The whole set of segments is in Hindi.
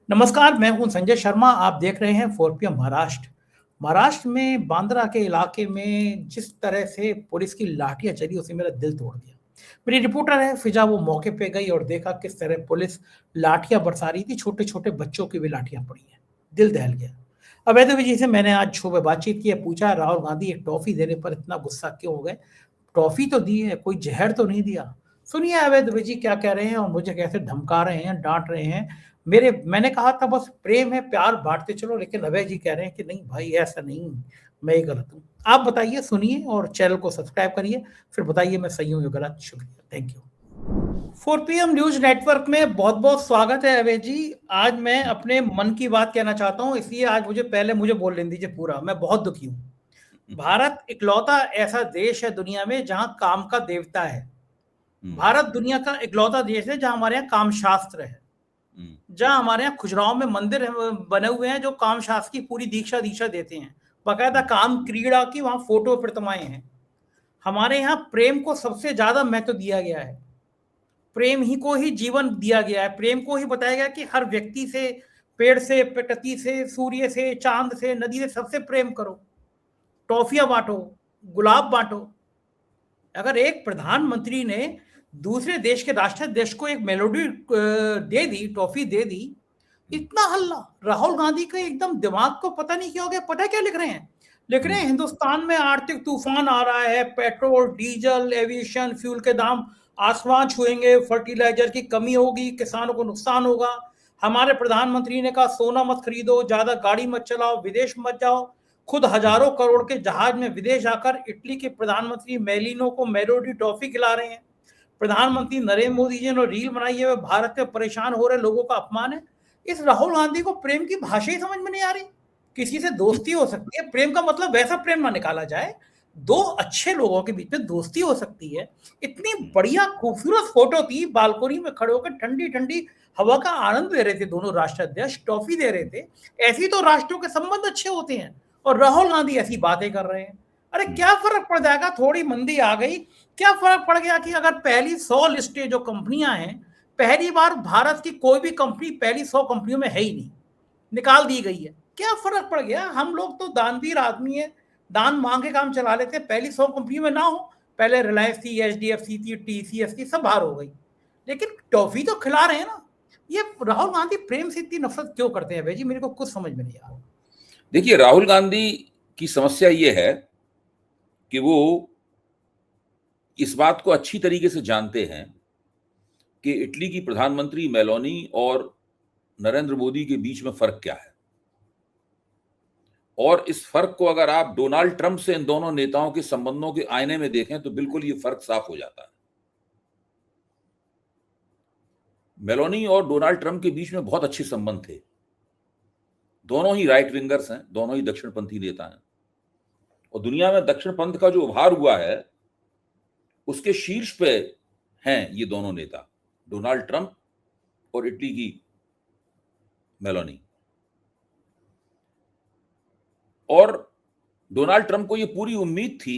नमस्कार, मैं हूं संजय शर्मा। आप देख रहे हैं 4PM महाराष्ट्र। महाराष्ट्र में बांद्रा के इलाके में जिस तरह से पुलिस की लाठियां चली, उससे मेरा दिल तोड़ दिया। मेरी रिपोर्टर है फिजा, वो मौके पे गई और देखा किस तरह पुलिस लाठियां बरसा रही थी। छोटे छोटे बच्चों की भी लाठियां पड़ी हैं। दिल दहल गया। अवैध विजय से मैंने आज सुबह बातचीत की, पूछा राहुल गांधी एक टॉफी देने पर इतना गुस्सा क्यों हो गए। टॉफी तो दी है, कोई जहर तो नहीं दिया। सुनिए अवैध विजय क्या कह रहे हैं और मुझे कैसे धमका रहे हैं, डांट रहे हैं। मैंने कहा था बस प्रेम है, प्यार बांटते चलो, लेकिन अभय जी कह रहे हैं कि नहीं भाई, ऐसा नहीं, मैं ही गलत हूँ। आप बताइए, सुनिए और चैनल को सब्सक्राइब करिए, फिर बताइए मैं सही हूँ या गलत। शुक्रिया, thank you. 4PM news network में बहुत बहुत स्वागत है अभय जी। आज मैं अपने मन की बात कहना चाहता हूँ, इसलिए आज मुझे बोल लेने दीजिए पूरा। मैं बहुत दुखी हूँ। भारत इकलौता ऐसा देश है दुनिया में जहां काम का देवता है। भारत दुनिया का इकलौता देश है जहां हमारे यहाँ काम शास्त्र है, जहां हमारे यहाँ खुजराहों में मंदिर बने हुए हैं जो काम शास्त्र की पूरी दीक्षा दीक्षा देते हैं। बाकायदा काम क्रीड़ा की वहां फोटो प्रतिमाएं हैं। हमारे यहाँ प्रेम को सबसे ज्यादा महत्व दिया गया है। प्रेम ही को ही जीवन दिया गया है। प्रेम को ही बताया गया कि हर व्यक्ति से, पेड़ से, प्रकृति से, सूर्य से, चांद से, नदी से, सबसे प्रेम करो। टॉफियां बांटो, गुलाब बांटो। अगर एक प्रधानमंत्री ने दूसरे देश के राष्ट्राध्यक्ष को एक मेलोडी दे दी, टॉफी दे दी, इतना हल्ला। राहुल गांधी का एकदम दिमाग को पता नहीं क्या हो गया। पता क्या लिख रहे हैं? लिख रहे हैं हिंदुस्तान में आर्थिक तूफान आ रहा है, पेट्रोल, डीजल, एविएशन फ्यूल के दाम आसमान छुएंगे, फर्टिलाइजर की कमी होगी, किसानों को नुकसान होगा। हमारे प्रधानमंत्री ने कहा सोना मत खरीदो, ज्यादा गाड़ी मत चलाओ, विदेश मत जाओ। खुद हजारों करोड़ के जहाज में विदेश जाकर इटली के प्रधानमंत्री मेलिनो को मेलोडी टॉफी खिला रहे हैं। प्रधानमंत्री नरेंद्र मोदी जी ने रील बनाई है, भारत के परेशान हो रहे लोगों का अपमान है। इस राहुल गांधी को प्रेम की भाषा ही समझ में नहीं आ रही। किसी से दोस्ती हो सकती है, प्रेम का मतलब वैसा प्रेम ना निकाला जाए। दो अच्छे लोगों के बीच में दोस्ती हो सकती है। इतनी बढ़िया खूबसूरत फोटो थी, बालकोनी में खड़े होकर ठंडी ठंडी हवा का आनंद ले रहे थे दोनों राष्ट्राध्यक्ष, टॉफी दे रहे थे। ऐसी तो राष्ट्रों के संबंध अच्छे होते हैं, और राहुल गांधी ऐसी बातें कर रहे हैं। अरे क्या फर्क पड़ जाएगा, थोड़ी मंदी आ गई, क्या फर्क पड़ गया कि अगर पहली 100 लिस्टें जो कंपनियां हैं, पहली बार भारत की कोई भी कंपनी पहली 100 कंपनियों में है ही नहीं, निकाल दी गई है। क्या फर्क पड़ गया? हम लोग तो दानवीर आदमी है, दान मांगे काम चला लेते। पहली 100 कंपनियों में ना हो, पहले रिलायंस थी, HDFC थी, TCS थी, सब बाहर हो गई, लेकिन टॉफी तो खिला रहे हैं ना। ये राहुल गांधी प्रेम से इतनी नफरत क्यों करते हैं भाई जी? मेरे को कुछ समझ में नहीं आ रहा। देखिए, राहुल गांधी की समस्या ये है कि वो इस बात को अच्छी तरीके से जानते हैं कि इटली की प्रधानमंत्री मेलोनी और नरेंद्र मोदी के बीच में फर्क क्या है। और इस फर्क को अगर आप डोनाल्ड ट्रंप से इन दोनों नेताओं के संबंधों के आईने में देखें तो बिल्कुल ये फर्क साफ हो जाता है। मेलोनी और डोनाल्ड ट्रंप के बीच में बहुत अच्छे संबंध थे। दोनों ही राइट विंगर्स हैं, दोनों ही दक्षिणपंथी नेता हैं, और दुनिया में दक्षिणपंथ का जो उभार हुआ है उसके शीर्ष पे हैं ये दोनों नेता, डोनाल्ड ट्रंप और इटली की मेलोनी। और डोनाल्ड ट्रंप को ये पूरी उम्मीद थी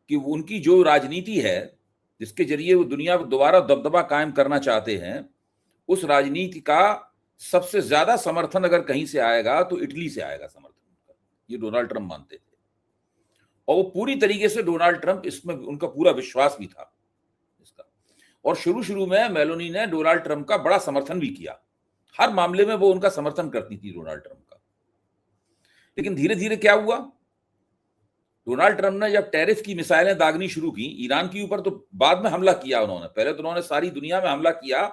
कि उनकी जो राजनीति है, जिसके जरिए वो दुनिया पर दोबारा दबदबा कायम करना चाहते हैं, उस राजनीति का सबसे ज्यादा समर्थन अगर कहीं से आएगा तो इटली से आएगा समर्थन। ये डोनाल्ड ट्रंप मानते थे, और वो पूरी तरीके से डोनाल्ड ट्रंप, इसमें उनका पूरा विश्वास भी था इसका। और शुरू शुरू में मेलोनी ने डोनाल्ड ट्रंप का बड़ा समर्थन भी किया, हर मामले में वो उनका समर्थन करती थी डोनाल्ड ट्रंप का। लेकिन धीरे धीरे क्या हुआ, डोनाल्ड ट्रंप ने जब टैरिफ की मिसाइलें दागनी शुरू की ईरान के ऊपर, तो बाद में हमला किया उन्होंने। पहले तो उन्होंने सारी दुनिया में हमला किया,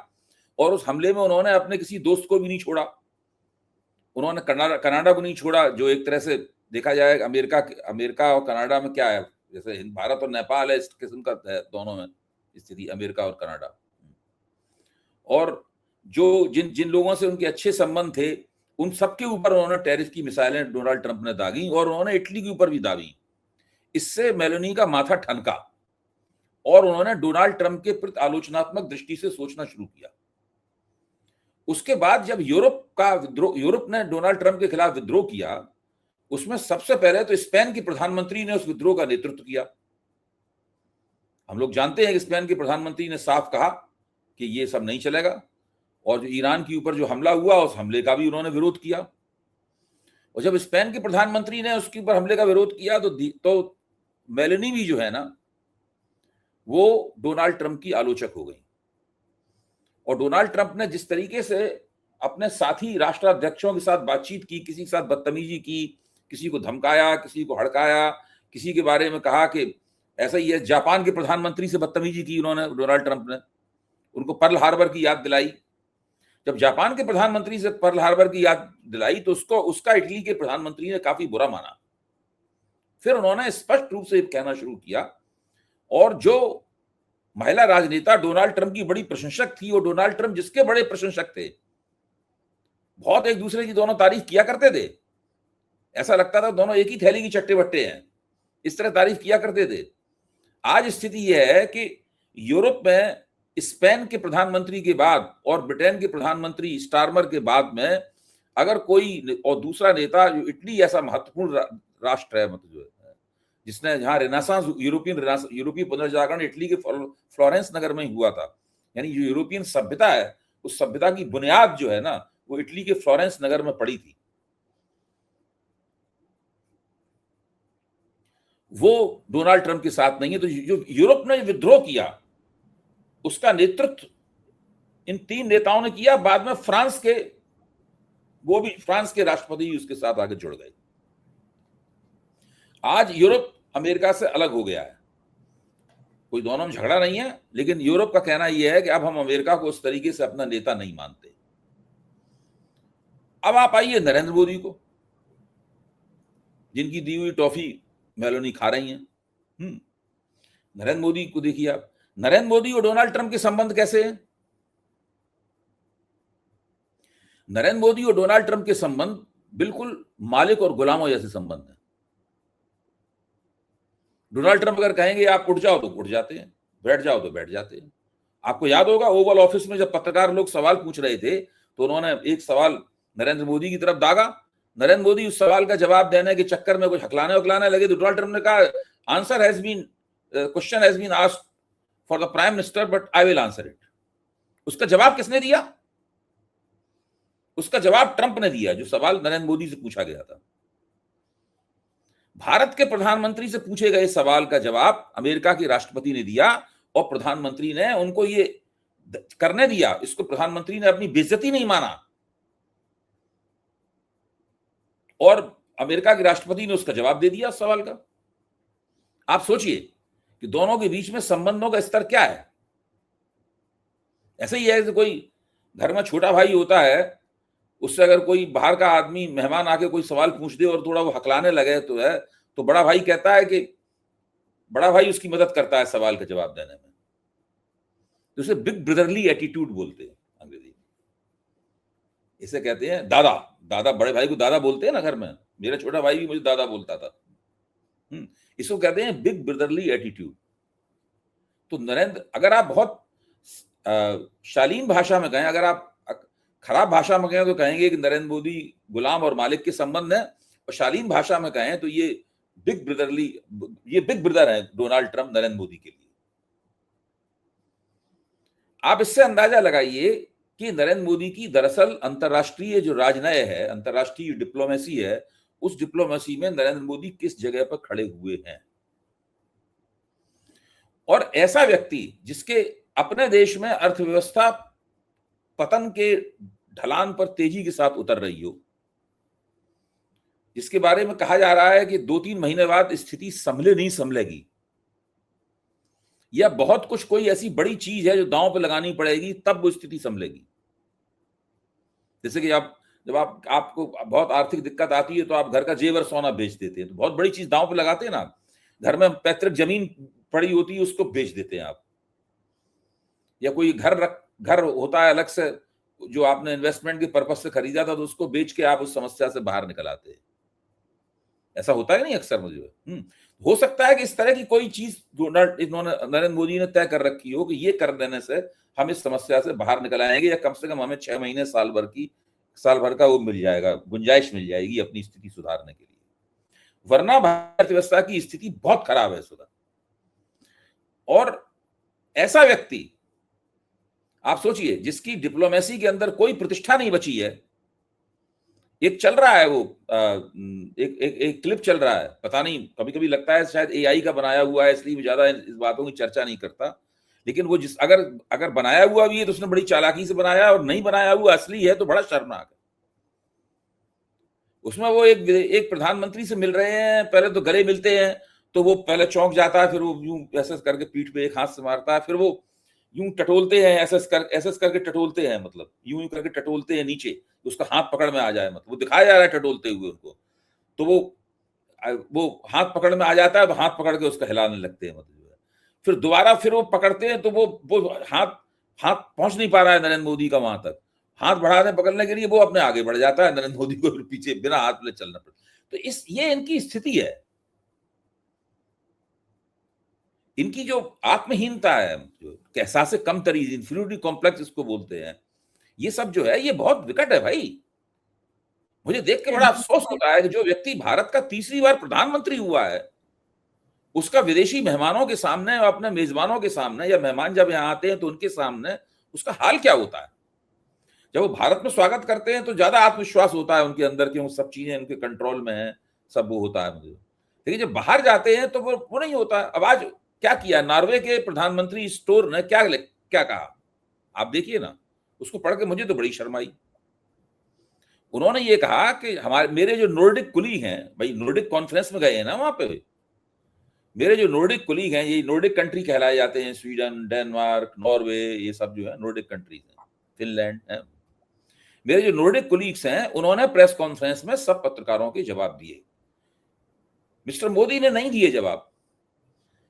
और उस हमले में उन्होंने अपने किसी दोस्त को भी नहीं छोड़ा। उन्होंने कनाडा को नहीं छोड़ा, जो एक तरह से देखा जाए अमेरिका और कनाडा में क्या है, जैसे भारत और नेपाल है, इस किस्म का है दोनों में स्थिति, अमेरिका और कनाडा। और जो जिन जिन लोगों से उनके अच्छे संबंध थे उन सबके ऊपर उन्होंने टैरिफ की मिसाइलें डोनाल्ड ट्रंप ने दागी, और उन्होंने इटली के ऊपर भी दागी। इससे मेलोनी का माथा ठनका और उन्होंने डोनाल्ड ट्रंप के प्रति आलोचनात्मक दृष्टि से सोचना शुरू किया। उसके बाद जब यूरोप ने डोनाल्ड ट्रंप के खिलाफ विद्रोह किया, उसमें सबसे पहले तो स्पेन की प्रधानमंत्री ने उस विद्रोह का नेतृत्व किया। हम लोग जानते हैं कि स्पेन के प्रधानमंत्री ने साफ कहा कि ये सब नहीं चलेगा, और जो ईरान के ऊपर जो हमला हुआ उस हमले का भी उन्होंने विरोध किया। और जब स्पेन के प्रधानमंत्री ने उसके ऊपर हमले का विरोध किया तो मेलेनी भी जो है ना वो डोनाल्ड ट्रंप की आलोचक हो गई। और डोनाल्ड ट्रंप ने जिस तरीके से अपने साथी राष्ट्राध्यक्षों के साथ बातचीत की, किसी के साथ बदतमीजी की, किसी को धमकाया, किसी को हड़काया, किसी के बारे में कहा कि ऐसा ही है। जापान के प्रधानमंत्री से बदतमीजी की उन्होंने, डोनाल्ड ट्रंप ने उनको पर्ल हार्बर की याद दिलाई। जब जापान के प्रधानमंत्री से पर्ल हार्बर की याद दिलाई तो उसका इटली के प्रधानमंत्री ने काफी बुरा माना। फिर उन्होंने स्पष्ट रूप से कहना शुरू किया, और जो महिला राजनेता डोनाल्ड ट्रंप की बड़ी प्रशंसक थी, और डोनाल्ड ट्रंप जिसके बड़े प्रशंसक थे, बहुत एक दूसरे की दोनों तारीफ किया करते थे, ऐसा लगता था दोनों एक ही थैली की चट्टे बट्टे हैं, इस तरह तारीफ किया करते थे। आज स्थिति यह है कि यूरोप में स्पेन के प्रधानमंत्री के बाद और ब्रिटेन के प्रधानमंत्री स्टारमर के बाद में अगर कोई और दूसरा नेता, जो इटली ऐसा महत्वपूर्ण राष्ट्र है, मतलब जो है जिसने, जहां रेनेसांस, यूरोपीय पुनर्जागरण इटली के फ्लोरेंस नगर में हुआ था, यानी जो यूरोपियन सभ्यता है उस सभ्यता की बुनियाद जो है ना वो इटली के फ्लोरेंस नगर में पड़ी थी। वो डोनाल्ड ट्रंप के साथ नहीं है। तो जो यूरोप ने विद्रोह किया उसका नेतृत्व इन तीन नेताओं ने किया। बाद में फ्रांस के राष्ट्रपति उसके साथ आगे जुड़ गए। आज यूरोप अमेरिका से अलग हो गया है, कोई दोनों में झगड़ा नहीं है, लेकिन यूरोप का कहना यह है कि अब हम अमेरिका को उस तरीके से अपना नेता नहीं मानते। अब आप आइए नरेंद्र मोदी को, जिनकी दी हुई टॉफी मेलोनी खा रही हैं। नरेंद्र मोदी को देखिए आप, नरेंद्र मोदी और डोनाल्ड ट्रंप के संबंध कैसे हैं? नरेंद्र मोदी और डोनाल्ड ट्रंप के संबंध बिल्कुल मालिक और गुलामों जैसे संबंध हैं। डोनाल्ड ट्रंप अगर कहेंगे आप उठ जाओ तो उठ जाते हैं, बैठ जाओ तो बैठ जाते हैं। आपको याद होगा ओवल ऑफिस में जब पत्रकार लोग सवाल पूछ रहे थे तो उन्होंने एक सवाल नरेंद्र मोदी की तरफ दागा। नरेंद्र मोदी उस सवाल का जवाब देने के चक्कर में कुछ हकलाने उकलाने लगे तो डोनाल्ड ट्रंप ने कहा answer has been, question has been asked for the prime minister but I will answer it. उसका जवाब किसने दिया? उसका जवाब ट्रंप ने दिया, जो सवाल नरेंद्र मोदी से पूछा गया था। भारत के प्रधानमंत्री से पूछे गए सवाल का जवाब अमेरिका के राष्ट्रपति ने दिया और प्रधानमंत्री ने उनको ये करने दिया। इसको प्रधानमंत्री ने अपनी बेइज्जती नहीं माना और अमेरिका के राष्ट्रपति ने उसका जवाब दे दिया उस सवाल का। आप सोचिए कि दोनों के बीच में संबंधों का स्तर क्या है। ऐसे ही है कि कोई घर में छोटा भाई होता है, उससे अगर कोई बाहर का आदमी मेहमान आके कोई सवाल पूछ दे और थोड़ा वो हकलाने लगे तो बड़ा भाई कहता है कि बड़ा भाई उसकी मदद करता है सवाल का जवाब देने में। तो उसे बिग ब्रदरली एटीट्यूड बोलते हैं अंग्रेजी में। इसे कहते हैं दादा। दादा, बड़े भाई को दादा बोलते हैं ना घर में। मेरा छोटा भाई भी मुझे दादा बोलता था। इसको कहते हैं बिग ब्रदरली एटीट्यूड। तो नरेंद्र, अगर आप बहुत शालीन भाषा में कहें, अगर आप खराब भाषा में कहें तो कहेंगे कि नरेंद्र मोदी गुलाम और मालिक के संबंध है, और शालीन भाषा में कहें तो ये बिग ब्रदर है डोनाल्ड ट्रंप नरेंद्र मोदी के लिए। आप इससे अंदाजा लगाइए कि नरेंद्र मोदी की दरअसल अंतरराष्ट्रीय जो राजनय है, अंतरराष्ट्रीय डिप्लोमेसी है, उस डिप्लोमेसी में नरेंद्र मोदी किस जगह पर खड़े हुए हैं। और ऐसा व्यक्ति जिसके अपने देश में अर्थव्यवस्था पतन के ढलान पर तेजी के साथ उतर रही हो, जिसके बारे में कहा जा रहा है कि 2-3 महीने बाद स्थिति संभले नहीं संभलेगी, या बहुत कुछ कोई ऐसी बड़ी चीज है जो दांव पे लगानी पड़ेगी तब वो स्थिति संभलेगी। जैसे कि जब आपको बहुत आर्थिक दिक्कत आती है तो आप घर का जेवर सोना बेच देते हैं, तो बहुत बड़ी चीज दांव पे लगाते हैं ना। घर में पैतृक जमीन पड़ी होती है उसको बेच देते हैं आप, या कोई घर होता है अलग से जो आपने इन्वेस्टमेंट के पर्पज से खरीदा था तो उसको बेच के आप उस समस्या से बाहर निकल आते हैं। ऐसा होता है नहीं अक्सर मुझे। हो सकता है कि इस तरह की कोई चीज नरेंद्र मोदी ने तय कर रखी हो कि ये कर देने से हम इस समस्या से बाहर निकल आएंगे, या कम से कम हमें 6 महीने साल भर का वो मिल जाएगा, गुंजाइश मिल जाएगी अपनी स्थिति सुधारने के लिए। वरना भारतीय अर्थव्यवस्था की स्थिति बहुत खराब है सुधा। और ऐसा व्यक्ति आप सोचिए, जिसकी डिप्लोमेसी के अंदर कोई प्रतिष्ठा नहीं बची है। एक चल रहा है वो एक क्लिप चल रहा है, पता नहीं, कभी कभी लगता है शायद एआई का बनाया हुआ है, इसलिए ज्यादा इस बातों की चर्चा नहीं करता। लेकिन वो जिस अगर अगर बनाया हुआ भी है तो उसने बड़ी चालाकी से बनाया, और नहीं बनाया हुआ असली है तो बड़ा शर्मनाक है। उसमें वो एक प्रधानमंत्री से मिल रहे हैं, पहले तो गले मिलते हैं, तो वो पहले चौंक जाता है, फिर वो यूं ऐसे करके पीठ पे एक हाथ से मारता है, फिर वो यूं टटोलते हैं, ऐसे करके टटोलते हैं, मतलब यूं करके टटोलते हैं नीचे, उसका हाथ पकड़ में आ जाए, मतलब वो दिखाया जा रहा है टटोलते हुए उनको, तो वो हाथ पकड़ में आ जाता है, तो हाथ पकड़ के उसका हिलाने लगते हैं, मतलब फिर दोबारा फिर वो पकड़ते हैं, तो वो हाथ पहुंच नहीं पा रहा है नरेंद्र मोदी का वहां तक, हाथ बढ़ाने पकड़ने के लिए वो अपने आगे बढ़ जाता है, नरेंद्र मोदी को फिर पीछे बिना हाथ ले चलना पड़ता। तो ये इनकी स्थिति है, इनकी जो आत्महीनता है, जो एहसास कमतरी, इंफीरियरिटी कॉम्प्लेक्स इसको बोलते हैं, ये सब जो है ये बहुत विकट है भाई। मुझे देख के बड़ा अफसोस होता है कि जो व्यक्ति भारत का तीसरी बार प्रधानमंत्री हुआ है, उसका विदेशी मेहमानों के सामने, अपने मेजबानों के सामने, या मेहमान जब यहाँ आते हैं तो उनके सामने उसका हाल क्या होता है। जब वो भारत में स्वागत करते हैं तो ज्यादा आत्मविश्वास होता है उनके अंदर कि वो सब चीजें उनके कंट्रोल में है, सब वो होता है मुझे। लेकिन जब बाहर जाते हैं तो वो नहीं होता। अब आज क्या किया नॉर्वे के प्रधानमंत्री स्टोर ने, क्या कहा आप देखिए ना, उसको पढ़ के मुझे तो बड़ी शर्म आई। उन्होंने ये कहा कि मेरे जो नॉर्डिक कुलीग हैं, भाई नॉर्डिक कॉन्फ्रेंस में गए हैं ना वहां पे, मेरे जो नॉर्डिक कुलीग हैं, ये नॉर्डिक कंट्री कहलाए जाते हैं, स्वीडन, डेनमार्क, नॉर्वे, ये सब जो है नॉर्डिक कंट्रीज हैं, फिनलैंड है। मेरे जो नॉर्डिक कुलीग्स हैं उन्होंने प्रेस कॉन्फ्रेंस में सब पत्रकारों के जवाब दिए। मिस्टर मोदी ने नहीं दिए जवाब,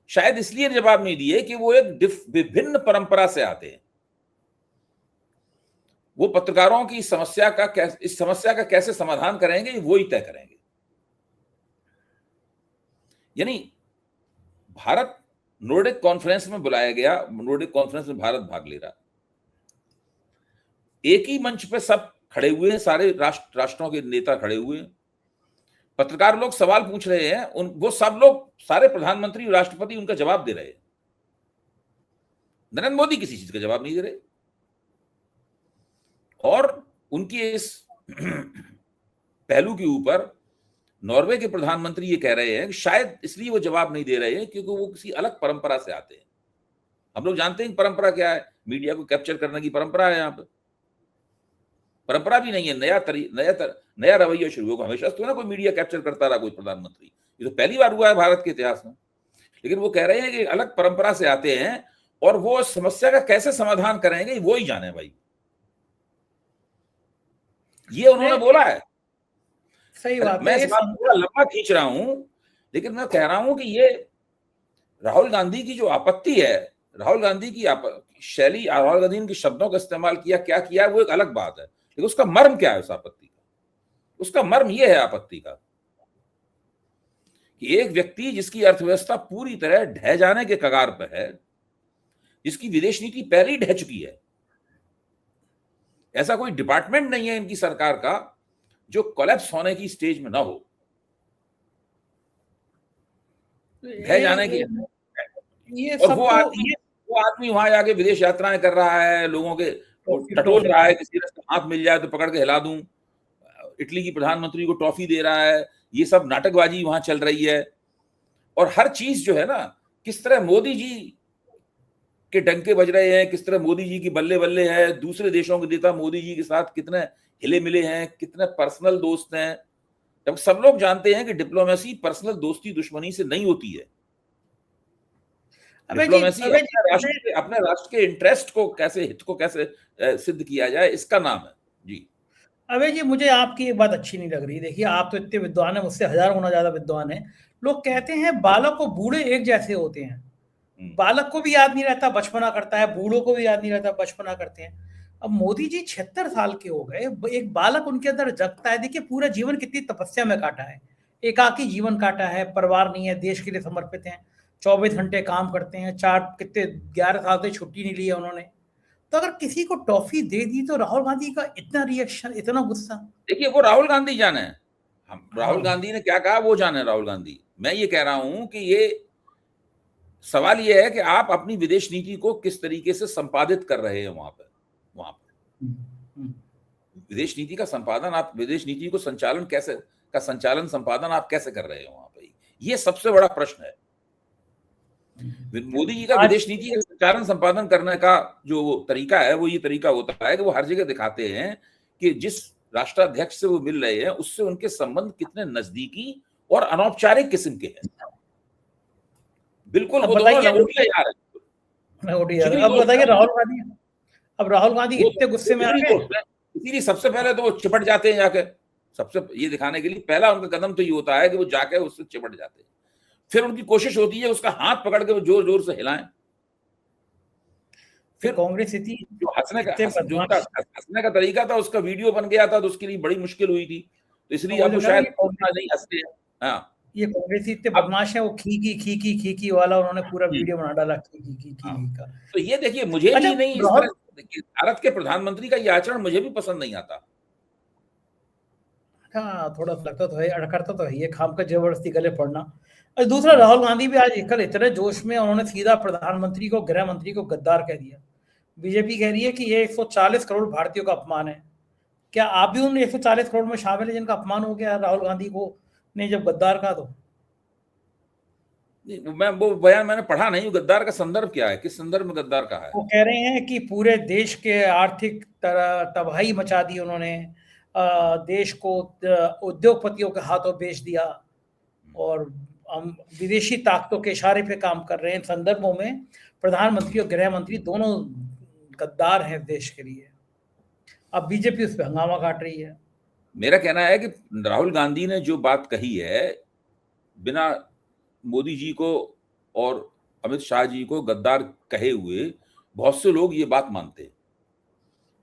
शायद इसलिए जवाब नहीं दिए कि वो एक विभिन्न परंपरा से आते हैं। वो पत्रकारों की इस समस्या का कैसे समाधान करेंगे वो ही तय करेंगे। यानी भारत नॉर्डिक कॉन्फ्रेंस में बुलाया गया, नॉर्डिक कॉन्फ्रेंस में भारत भाग ले रहा, एक ही मंच पे सब खड़े हुए हैं, सारे राष्ट्रों के नेता खड़े हुए हैं, पत्रकार लोग सवाल पूछ रहे हैं, वो सब लोग, सारे प्रधानमंत्री, राष्ट्रपति उनका जवाब दे रहे हैं। नरेंद्र मोदी किसी चीज का जवाब नहीं दे रहे, और उनके इस पहलू के ऊपर नॉर्वे के प्रधानमंत्री ये कह रहे हैं कि शायद इसलिए वो जवाब नहीं दे रहे हैं क्योंकि वो किसी अलग परंपरा से आते हैं। हम लोग जानते हैं परंपरा क्या है, मीडिया को कैप्चर करने की परंपरा है। यहाँ पे परंपरा भी नहीं है, नया रवैया शुरू होगा। हमेशा तो ना कोई मीडिया कैप्चर करता रहा कोई प्रधानमंत्री, ये तो पहली बार हुआ है भारत के इतिहास में। लेकिन वो कह रहे हैं कि अलग परंपरा से आते हैं, और वो समस्या का कैसे समाधान करेंगे वो ही जाने भाई, ये उन्होंने बोला है। सही बात मैं इस बात को लंबा खींच रहा हूं, लेकिन मैं कह रहा हूं कि ये राहुल गांधी की जो आपत्ति है, राहुल गांधी की शैली, राहुल गांधी ने शब्दों का इस्तेमाल किया, क्या किया वो एक अलग बात है, लेकिन उसका मर्म क्या है उस आपत्ति का? उसका मर्म ये है आपत्ति का कि एक व्यक्ति जिसकी अर्थव्यवस्था पूरी तरह ढह जाने के कगार पर है, जिसकी विदेश नीति पहले ही ढह चुकी है, ऐसा कोई डिपार्टमेंट नहीं है इनकी सरकार का जो कोलैप्स होने की स्टेज में ना हो, ढह जाने की। ये और वो आदमी वहां जाके विदेश यात्राएं कर रहा है, लोगों के टटोल रहा है, किसी ने हाथ मिल जाए तो पकड़ के हिला दूं, इटली की प्रधानमंत्री को टॉफी दे रहा है, ये सब नाटकबाजी वहां चल रही है। और हर चीज जो है ना, किस तरह मोदी जी के डंके बज रहे हैं, किस तरह मोदी जी की बल्ले बल्ले है, दूसरे देशों के नेता मोदी जी के साथ कितने हिले मिले हैं, कितने पर्सनल दोस्त हैं, जब सब लोग जानते हैं कि डिप्लोमेसी पर्सनल दोस्ती दुश्मनी से नहीं होती है। डिप्लोमेसी अपने राष्ट्र के इंटरेस्ट को कैसे, हित को कैसे सिद्ध किया जाए, इसका नाम है। जी अबे जी, मुझे आपकी एक बात अच्छी नहीं लग रही। देखिए, आप तो इतने विद्वान हैं, मुझसे 1000 गुना ज्यादा विद्वान हैं। लोग कहते हैं बालक और बूढ़े एक जैसे होते हैं, बालक को भी याद नहीं रहता बचपना करता है, बूढ़ों को भी याद नहीं रहता बचपना करते हैं। अब मोदी जी 76 साल के हो गए, एक बालक उनके अंदर जगता है। देखिए, पूरा जीवन कितनी तपस्या में काटा है, एकाकी जीवन काटा है, परिवार नहीं है, देश के लिए समर्पित हैं, 24 घंटे काम करते हैं, 11 साल से छुट्टी नहीं ली है उन्होंने। तो अगर किसी को टॉफी दे दी तो राहुल गांधी का इतना रिएक्शन, इतना गुस्सा। देखिए, वो राहुल गांधी जाने, हम राहुल गांधी ने क्या कहा वो जाने राहुल गांधी। मैं ये कह रहा हूं कि ये सवाल यह है कि आप अपनी विदेश नीति को किस तरीके से संपादित कर रहे हैं वहां पर विदेश नीति का संपादन, आप विदेश नीति को संचालन संपादन आप कैसे कर रहे हैं वहां पर, ये सबसे बड़ा प्रश्न है। मोदी जी का विदेश नीति का संचालन संपादन करने का जो तरीका है वो ये तरीका होता है कि वो हर जगह दिखाते हैं कि जिस राष्ट्राध्यक्ष से वो मिल रहे हैं उससे उनके संबंध कितने नजदीकी और अनौपचारिक किस्म के हैं। बिल्कुल वो दोनों लंगोटिया यार है। अब बताइए राहुल गांधी इतने गुस्से में आ गए, इसीलिए सबसे पहले तो वो चिपट जाते हैं जाके, सबसे ये दिखाने के लिए पहला उनका कदम तो ये होता है कि वो जाके उससे चिपट जाते हैं। फिर उनकी कोशिश होती है उसका हाथ पकड़ के वो जोर जोर से हिलाएं। फिर कांग्रेस जो हंसने का तरीका था उसका वीडियो बन गया था तो उसके लिए बड़ी मुश्किल हुई थी, तो इसलिए अब वो शायद नहीं हंसते हैं। हाँ, ये कांग्रेस इतने बदमाश है, वो खी वाला उन्होंने पूरा वीडियो बना डाला खी का। तो ये देखिए मुझे भी नहीं, इस तरह भारत के प्रधानमंत्री का ये आचरण मुझे भी पसंद नहीं आता। हाँ, थोड़ा लगता तो है, अड़कता तो है ये, खाम का जबरदस्ती गले पड़ना। और दूसरा, राहुल गांधी भी आज कल इतने जोश में उन्होंने सीधा प्रधानमंत्री को, गृह मंत्री को गद्दार कह दिया। बीजेपी कह रही है कि ये 140 करोड़ भारतीयों का अपमान है। क्या आप भी उन 140 करोड़ में शामिल है जिनका अपमान हो गया राहुल गांधी को ने जब गद्दार कहा? तो मैं वो बयान मैंने पढ़ा नहीं, गद्दार का संदर्भ क्या है, किस संदर्भ में गद्दार कहा है? वो कह रहे हैं कि पूरे देश के आर्थिक तबाही मचा दी उन्होंने, देश को उद्योगपतियों के हाथों बेच दिया और हम विदेशी ताकतों के इशारे पे काम कर रहे हैं। इन संदर्भों में प्रधानमंत्री और गृह मंत्री दोनों गद्दार हैं देश के लिए। अब बीजेपी उस पर हंगामा काट रही है। मेरा कहना है कि राहुल गांधी ने जो बात कही है, बिना मोदी जी को और अमित शाह जी को गद्दार कहे हुए बहुत से लोग ये बात मानते हैं।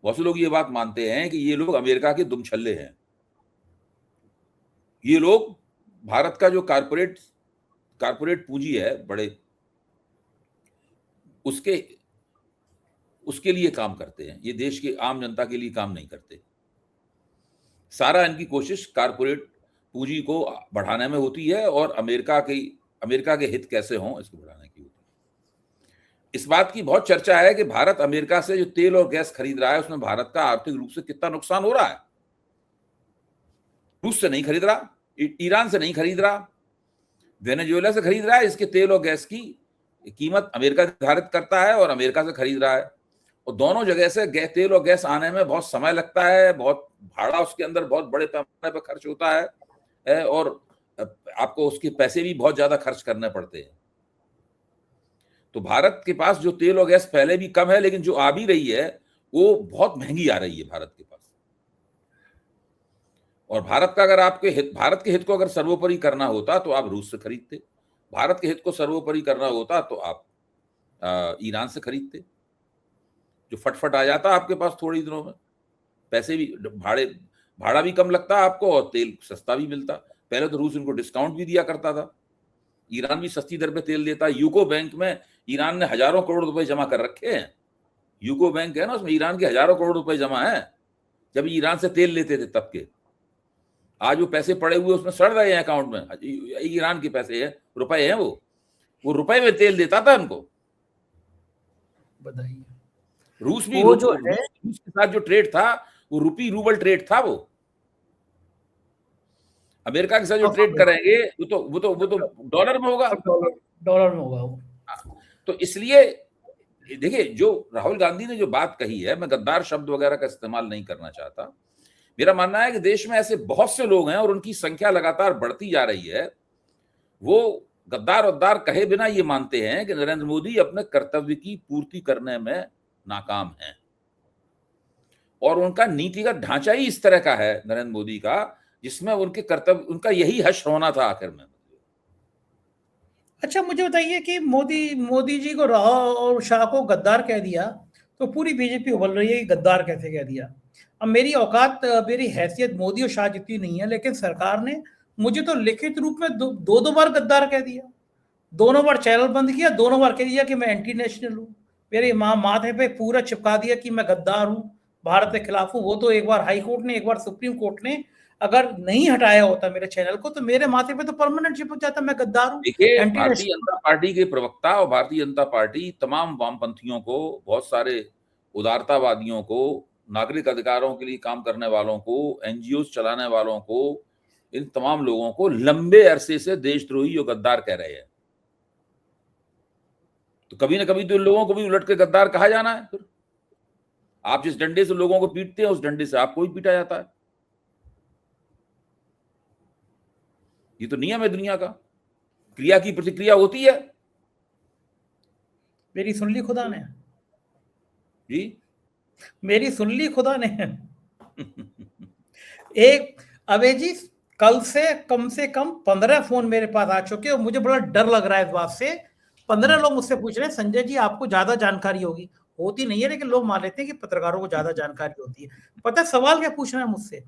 बहुत से लोग ये बात मानते हैं कि ये लोग अमेरिका के दुमछल्ले हैं। ये लोग भारत का जो कारपोरेट पूंजी है बड़े, उसके लिए काम करते हैं। ये देश के आम जनता के लिए काम नहीं करते। सारा इनकी कोशिश कारपोरेट पूंजी को बढ़ाने में होती है और अमेरिका के हित कैसे हों इसको बढ़ाने की होती है। इस बात की बहुत चर्चा है कि भारत अमेरिका से जो तेल और गैस खरीद रहा है उसमें भारत का आर्थिक रूप से कितना नुकसान हो रहा है। रूस से नहीं खरीद रहा, ईरान से नहीं खरीद रहा, वेनेजुएला से खरीद रहा है। इसके तेल और गैस की कीमत अमेरिका निर्धारित करता है और अमेरिका से खरीद रहा है। और दोनों जगह से तेल और गैस आने में बहुत समय लगता है, बहुत भाड़ा उसके अंदर बहुत बड़े पैमाने पर खर्च होता है और आपको उसके पैसे भी बहुत ज्यादा खर्च करने पड़ते हैं। तो भारत के पास जो तेल और गैस पहले भी कम है, लेकिन जो आ भी रही है वो बहुत महंगी आ रही है भारत के पास। और भारत के हित को अगर सर्वोपरि करना होता तो आप रूस से खरीदते। भारत के हित को सर्वोपरि करना होता तो आप ईरान से खरीदते, जो फटफट आ जाता आपके पास थोड़ी दिनों में। पैसे भी, भाड़ा भी कम लगता आपको और तेल सस्ता भी मिलता। पहले तो रूस इनको डिस्काउंट भी दिया करता था, ईरान भी सस्ती दर पे तेल देता। यूको बैंक में ईरान ने हजारों करोड़ रुपए जमा कर रखे हैं। यूको बैंक है ना, उसमें ईरान के हजारों करोड़ रुपए जमा है। जब ईरान से तेल लेते थे तब के, आज वो पैसे पड़े हुए उसमें सड़ रहे हैं अकाउंट में। ईरान के पैसे हैं, रुपए हैं, वो रुपए में तेल देता था उनको। बताइए, रूस भी वो जो है रूस के साथ जो ट्रेड था वो रूबल ट्रेड था। वो अमेरिका के साथ जो ट्रेड करेंगे वो तो डॉलर में होगा, डॉलर में होगा वो। तो इसलिए देखिए, जो राहुल गांधी ने जो बात कही है, मैं गद्दार शब्द वगैरह का इस्तेमाल नहीं करना चाहता। मेरा मानना है कि देश में ऐसे बहुत से लोग हैं और उनकी संख्या लगातार बढ़ती जा रही है। वो गद्दार कहे बिना ये मानते हैं कि नरेंद्र मोदी अपने कर्तव्य की पूर्ति करने में नाकाम हैं और उनका नीतिगत ढांचा ही इस तरह का है नरेंद्र मोदी का, जिसमें उनका यही हश्र होना था आखिर में। अच्छा, मुझे बताइए कि मोदी जी को राहुल और शाह को गद्दार कह दिया तो पूरी बीजेपी उबल रही है कि गद्दार कैसे कह दिया। अब मेरी औकात, मेरी हैसियत मोदी और शाह जितनी नहीं है, लेकिन सरकार ने मुझे तो लिखित रूप में दो बार गद्दार कह दिया। दोनों बार चैनल बंद किया, दोनों बार कह दिया कि मैं एंटी नेशनल हूँ। मेरे माथे पे पूरा चिपका दिया कि मैं गद्दार हूँ, भारत के खिलाफ हूँ। वो तो एक बार हाई कोर्ट ने, एक बार सुप्रीम कोर्ट ने अगर नहीं हटाया होता मेरे चैनल को तो मेरे माथे पे तो परमानेंट चिपक जाता, मैं गद्दार हूँ, देखिए, एंटी भारतीय नेशनल। जनता पार्टी के प्रवक्ता और भारतीय जनता पार्टी तमाम वामपंथियों को, बहुत सारे उदारतावादियों को, नागरिक अधिकारों के लिए काम करने वालों को, एनजीओ चलाने वालों को, इन तमाम लोगों को लंबे अरसे से देशद्रोही और गद्दार कह रहे हैं। तो कभी ना कभी तो इन लोगों को भी उलट के गद्दार कहा जाना है। फिर आप जिस डंडे से लोगों को पीटते हैं, उस डंडे से आपको भी पीटा जाता है। ये तो नियम है दुनिया का, क्रिया की प्रतिक्रिया होती है। मेरी सुन ली खुदा ने जी। मेरी सुन ली खुदा ने एक अबे जी, कल से कम 15 फोन मेरे पास आ चुके और मुझे बड़ा डर लग रहा है इस बात से। 15 लोग मुझसे पूछ रहे हैं, संजय जी आपको ज्यादा जानकारी होती नहीं है, लेकिन लोग मान लेते हैं कि पत्रकारों को ज्यादा जानकारी होती है। पता है सवाल क्या पूछ रहे हैं मुझसे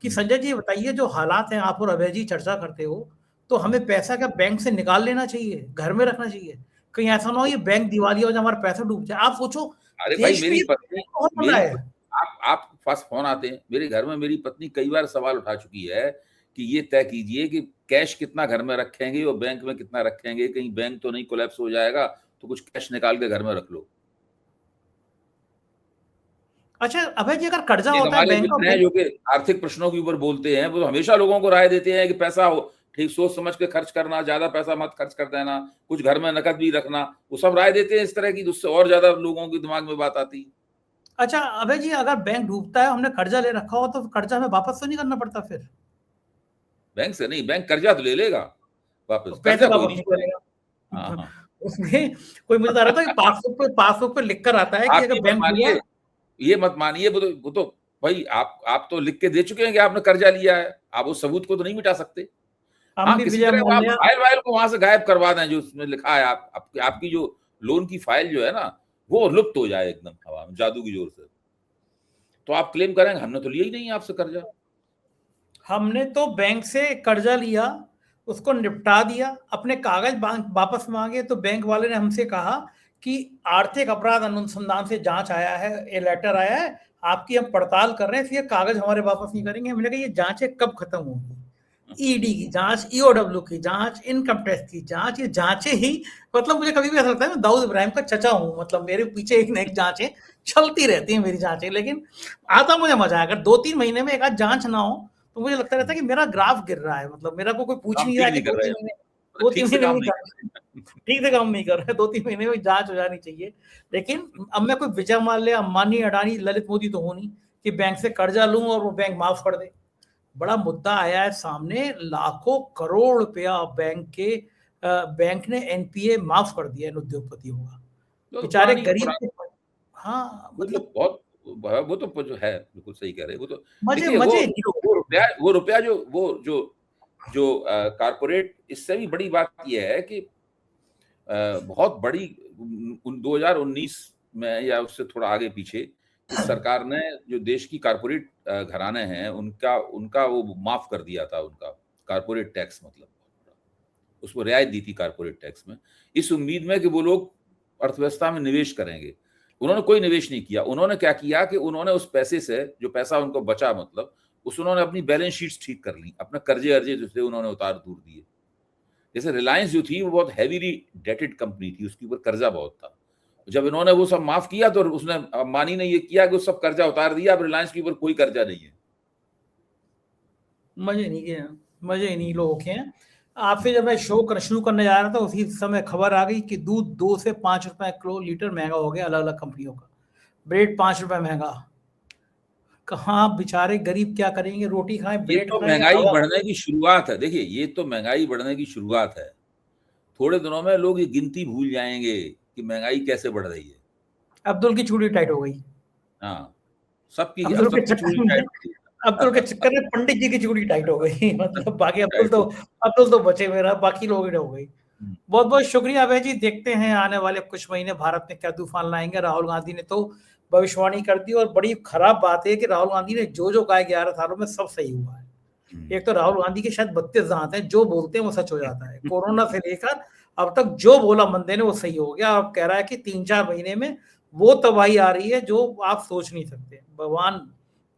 कि संजय जी बताइए, जो हालात हैं आप और अभय जी चर्चा करते हो, तो हमें पैसा क्या बैंक से निकाल लेना चाहिए, घर में रखना चाहिए, कहीं ऐसा ना हो ये बैंक दिवालिया हो जाए, हमारा पैसा डूब जाए। आप सोचो, अरे भाई, देश में मेरी पत्नी बहुत बन रहा है। आप पास फोन आते हैं मेरे घर में, मेरी पत्नी कई बार सवाल उठा चुकी है कि ये तय कीजिए कि कैश कितना घर में रखेंगे और बैंक में कितना रखेंगे, कहीं बैंक तो नहीं कोलैप्स हो जाएगा, तो कुछ कैश निकाल के घर में रख लो। अच्छा अभय जी, अगर कर्जा एक होता है हमारे बैंक मित्र हैं जो कि आर्थिक प्रश्नों के ऊपर बोलते हैं, वो हमेशा लोगों को राय देते हैं कि पैसा हो ठीक सोच समझ के खर्च करना, ज्यादा पैसा मत खर्च कर देना, कुछ घर में नकद भी रखना, वो सब राय देते हैं इस तरह की, जिससे और ज्यादा लोगों के दिमाग में बात आती है। अच्छा अभय जी, अगर बैंक डूबता है, हमने कर्जा ले रखा हो, तो कर्जा हमें वापस तो नहीं करना पड़ता फिर? बैंक से नहीं, बैंक कर्जा तो ले लेगा वापस, पैसे कर्जा कोई वापस नहीं नहीं छोड़ेगा। हाँ करेगा। हाँ। उसमें कोई मुझे बता रहा था कि पासबुक पे लिख कर आता है कि आप अगर ये मत बैंक डूबा। मानिए, ये मत मानिए, वो तो भाई आप तो लिख के दे चुके हैं कि आपने कर्जा लिया है, आप उस सबूत को तो नहीं मिटा सकते। हम हाँ, भी किसी विजय तरह वो आप माल्या। फाइल वाइल को वहां से गायब करवा दें, जो उसमें लिखा है, आपकी जो लोन की फाइल जो है ना, वो लुप्त हो जाए एकदम हवा में जादू की जोर से, तो आप क्लेम करेंगे हमने तो लिया ही नहीं आपसे कर्जा। हमने तो बैंक से कर्जा लिया, उसको निपटा दिया, अपने कागज वापस मांगे, तो बैंक वाले ने हमसे कहा कि आर्थिक अपराध अनुसंधान से जांच आया है, ये लेटर आया है, आपकी हम पड़ताल कर रहे हैं, इसलिए कागज हमारे वापस नहीं करेंगे। हमने कहा ये जांचें कब खत्म होंगी? ईडी की जांच, ईओडब्ल्यू की जांच, इनकम टैक्स की जांच, ये जांचें ही, मतलब मुझे कभी भी ऐसा लगता है मैं दाऊद इब्राहिम का चचा हूँ, मतलब मेरे पीछे एक न एक जांचें चलती रहती हैं मेरी जांचें। लेकिन आता मुझे मजा है, अगर 2-3 महीने में एक आध जांच ना हो तो मुझे लगता रहता है कि मेरा ग्राफ गिर रहा है, मतलब मेरा को कोई पूछ काम नहीं रहा ठीक है कि नहीं कर रहे हैं, दो तीन ठीक से महीने काम में नहीं कर जांच रहे हैं। ठीक से काम नहीं कर रहे, 2-3 महीने में जांच हो जानी चाहिए। लेकिन अब मैं कोई विजय माल्या, अंबानी, अडानी, ललित मोदी तो हूं नहीं कि बैंक से कर्जा लूं और वो बैंक माफ कर दे। बड़ा मुद्दा आया है सामने, लाखों करोड़ रुपया बैंक ने एनपीए माफ कर दिया इन उद्योगपतियों का, तो बेचारे पुरानी गरीब पुरानी को। हाँ वो तो मतलब बहुत, वो तो जो है बिल्कुल सही कह रहे हैं, वो तो मजे देखिए, मजे नहीं लोग। वो रुपया जो कारपोरेट, इससे भी बड़ी बात यह है कि बहुत बड़ी 2019 में या उससे थोड़ा आगे पीछे इस सरकार ने जो देश की कारपोरेट घराने हैं उनका उनका वो माफ कर दिया था, उनका कारपोरेट टैक्स, मतलब उसमें रियायत दी थी कारपोरेट टैक्स में, इस उम्मीद में कि वो लोग अर्थव्यवस्था में निवेश करेंगे। उन्होंने कोई निवेश नहीं किया। उन्होंने क्या किया कि उन्होंने उस पैसे से, जो पैसा उनको बचा, मतलब उन्होंने अपनी बैलेंस शीट्स ठीक कर ली, अपने कर्जे अर्जे जो थे उन्होंने उतार दूर दिए। जैसे रिलायंस जो थी वो बहुत हैवीली डेटेड कंपनी थी, उसके ऊपर कर्जा बहुत था। जब इन्होंने वो सब माफ किया तो उसने, अंबानी ने ये किया कि वो सब कर्जा उतार दिया, अब रिलायंस के ऊपर कोई कर्जा नहीं है। मजे नहीं किए, मजे ही नहीं लोगों के हैं। आपसे जब मैं शो शुरू करने जा रहा था उसी समय खबर आ गई कि दूध 2 से 5 रुपए किलो लीटर महंगा हो गया, अलग अलग कंपनियों का। ब्रेड 5 रुपए महंगा। कहाँ बेचारे गरीब क्या करेंगे, रोटी खाएं, ये ब्रेड तो खाएं या महंगाई हवा बढ़ने खाएं? की शुरुआत है। देखिए, ये तो महंगाई बढ़ने की शुरुआत है। थोड़े दिनों में लोग ये गिनती भूल जाएंगे कि महंगाई कैसे बढ़ रही है। अब्दुल की चूड़ी टाइट हो गई। हाँ, सबकी अब अब्दुल के सबकी चूड़ी चक्कर में टाइट हो गई। अब्दुल के चक्कर में पंडित जी की चूड़ी टाइट हो गई। मतलब बाकी टाइट हो अब्दुल तो बचे हुए रहा, बाकी लोगों की हो गई। गई। बहुत बहुत शुक्रिया अभय जी। देखते हैं आने वाले कुछ महीने भारत में क्या तूफान लाएंगे। राहुल गांधी ने तो भविष्यवाणी कर दी, और बड़ी खराब बात है कि राहुल गांधी ने जो कहा 11 सालों में सब सही हुआ है। एक तो राहुल गांधी के शायद 32 दांत हैं, जो बोलते हैं वो सच हो जाता है। कोरोना से लेकर अब तक जो बोला बंदे ने वो सही हो गया। अब कह रहा है कि 3-4 महीने में वो तबाही आ रही है जो आप सोच नहीं सकते। भगवान,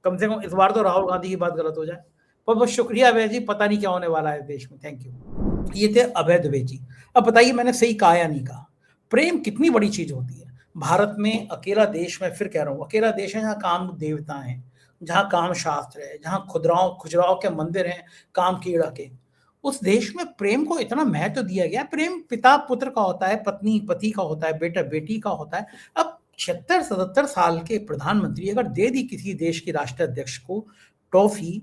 कम से कम इस बार तो राहुल गांधी की बात गलत हो जाए। बहुत बहुत शुक्रिया अभय जी, पता नहीं क्या होने वाला है देश में। Thank you. ये थे अभय दुबे जी। अब बताइए मैंने सही कहा या नहीं कहा? प्रेम कितनी बड़ी चीज होती है। भारत में अकेला देश, मैं फिर कह रहा हूँ, अकेला देश है जहाँ काम देवता हैं, जहाँ काम शास्त्र है, जहाँ खुदराव खुजराव के मंदिर हैं, काम कीड़ा के। उस देश में प्रेम को इतना महत्व दिया गया। प्रेम पिता पुत्र का होता है, पत्नी पति का होता है, बेटा बेटी का होता है। अब 76-77 साल के प्रधानमंत्री अगर दे दी किसी देश के राष्ट्राध्यक्ष को टॉफी,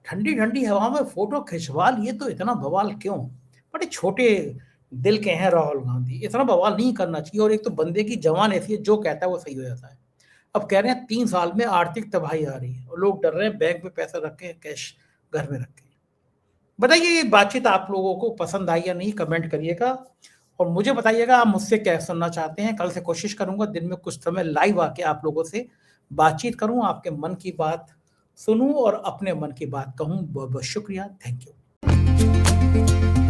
ठंडी ठंडी हवा में फोटो खिंचवा लिए, तो इतना बवाल क्यों? बड़े छोटे दिल के हैं राहुल गांधी, इतना बवाल नहीं करना चाहिए। और एक तो बंदे की जवान ऐसी है, जो कहता है वो सही हो जाता है। अब कह रहे हैं 3 साल में आर्थिक तबाही आ रही है और लोग डर रहे हैं बैंक में पैसा रखें, कैश घर में रखें। बताइए ये बातचीत आप लोगों को पसंद आई या नहीं, कमेंट करिएगा और मुझे बताइएगा आप मुझसे क्या सुनना चाहते हैं। कल से कोशिश करूंगा दिन में कुछ समय लाइव आके आप लोगों से बातचीत करूं, आपके मन की बात सुनूं और अपने मन की बात कहूं। बहुत बहुत शुक्रिया। Thank you.